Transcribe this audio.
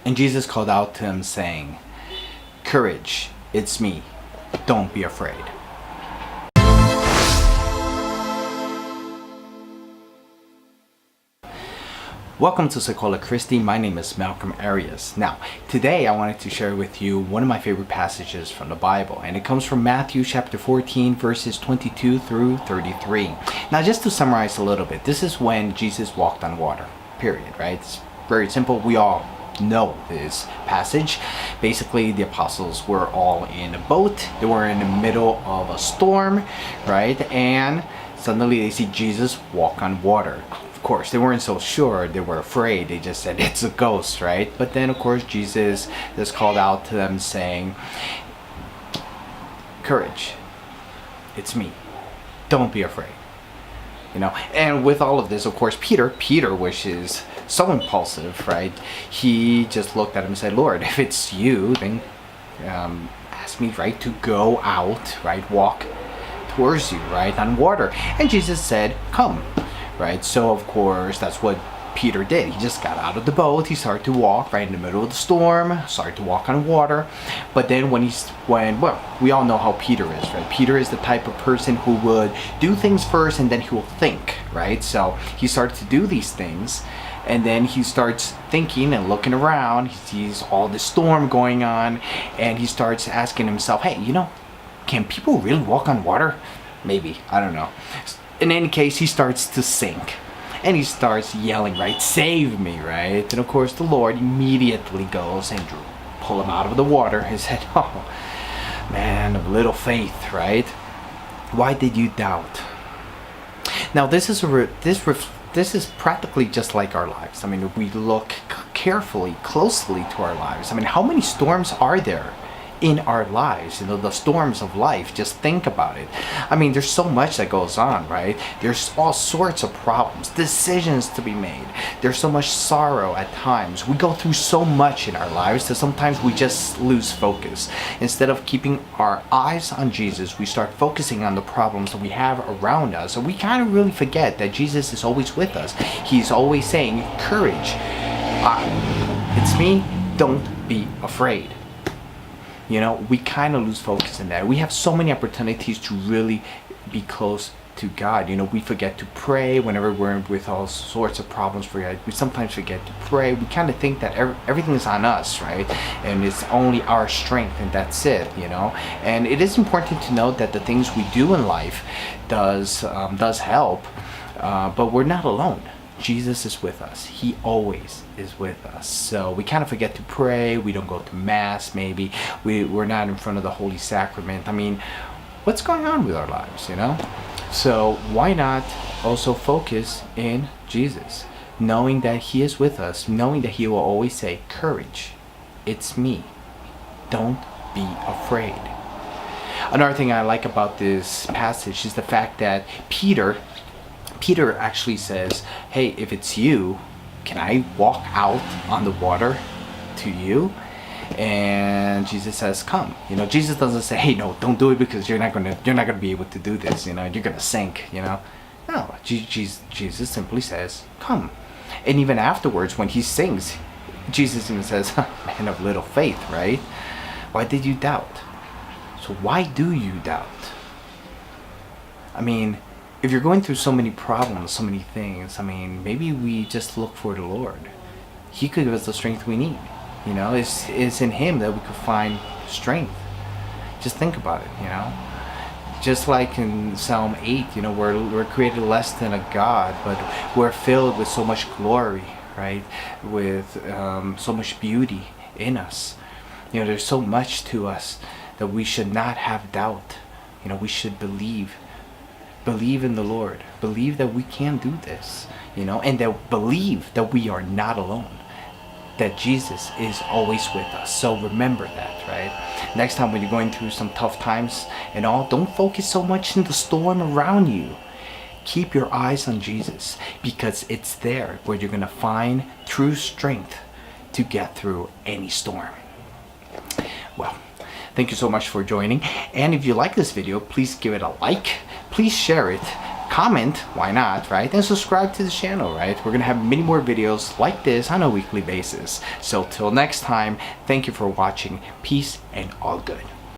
And Jesus called out to him saying, "Courage, it's me. Don't be afraid." Welcome to Secola Christi. My name is Malcolm Arias. Now, today I wanted to share with you one of my favorite passages from the Bible, and it comes from Matthew chapter 14, verses 22 through 33. Now, just to summarize a little bit, this is when Jesus walked on water, period, right? It's very simple. We all know this passage. Basically, the apostles were all in a boat. They were in the middle of a storm, right? And suddenly they see Jesus walk on water. Of course, they weren't so sure. They were afraid. They just said, "It's a ghost," right? But then, of course, Jesus just called out to them saying, "Courage, it's me. Don't be afraid." And with all of this, of course, Peter, which is so impulsive, right? He just looked at him and said, "Lord, if it's you, then ask me, right, to go out, right, walk towards you, right, on water." And Jesus said, "Come." Right, so of course that's what Peter did. He just got out of the boat. He started to walk right in the middle of the storm. Started to walk on water. But then when we all know how Peter is, right? Peter is the type of person who would do things first and then he will think, right? So he started to do these things, and then he starts thinking and looking around. He sees all this storm going on, and he starts asking himself, "Hey, can people really walk on water? Maybe, I don't know." In any case, he starts to sink, and he starts yelling, right, "Save me," right? And of course the Lord immediately goes and pull him out of the water. He said, "Oh, man of little faith," right? "Why did you doubt?" Now this is practically just like our lives. I mean, if we look carefully, closely to our lives, I mean, how many storms are there in our lives? The storms of life. Just think about it. I mean, there's so much that goes on, right? There's all sorts of problems, decisions to be made. There's so much sorrow at times. We go through so much in our lives that sometimes we just lose focus. Instead of keeping our eyes on Jesus, we start focusing on the problems that we have around us, and we kind of really forget that Jesus is always with us. He's always saying, "Courage, it's me, don't be afraid." We kind of lose focus in that. We have so many opportunities to really be close to God. We forget to pray whenever we're with all sorts of problems for God. We sometimes forget to pray. We kind of think that everything is on us, right? And it's only our strength, and that's it, And it is important to note that the things we do in life does help, but we're not alone. Jesus is with us. He always is with us. So we kind of forget to pray. We don't go to Mass, maybe. We're not in front of the Holy Sacrament. I mean, what's going on with our lives, So why not also focus in Jesus, knowing that He is with us, knowing that He will always say, "Courage, it's me. Don't be afraid." Another thing I like about this passage is the fact that Peter actually says, "Hey, if it's you, can I walk out on the water to you?" And Jesus says, "Come." Jesus doesn't say, "Hey, no, don't do it because you're not gonna be able to do this. You're gonna sink." No, Jesus simply says, "Come." And even afterwards, when he sinks, Jesus even says, "Man of little faith," right? Why did you doubt? So why do you doubt? I mean, if you're going through so many problems, so many things, I mean, maybe we just look for the Lord. He could give us the strength we need. It's in Him that we could find strength. Just think about it, Just like in Psalm 8, we're created less than a God, but we're filled with so much glory, right? With so much beauty in us. There's so much to us that we should not have doubt. We should believe in the Lord. Believe that we can do this, and that believe that we are not alone. That Jesus is always with us. So remember that, right? Next time when you're going through some tough times and all, don't focus so much in the storm around you. Keep your eyes on Jesus, because it's there where you're going to find true strength to get through any storm. Well, thank you so much for joining. And if you like this video, please give it a like. Please share it. comment, why not, right? And subscribe to the channel, right? We're gonna have many more videos like this on a weekly basis. So till next time, thank you for watching. Peace and all good.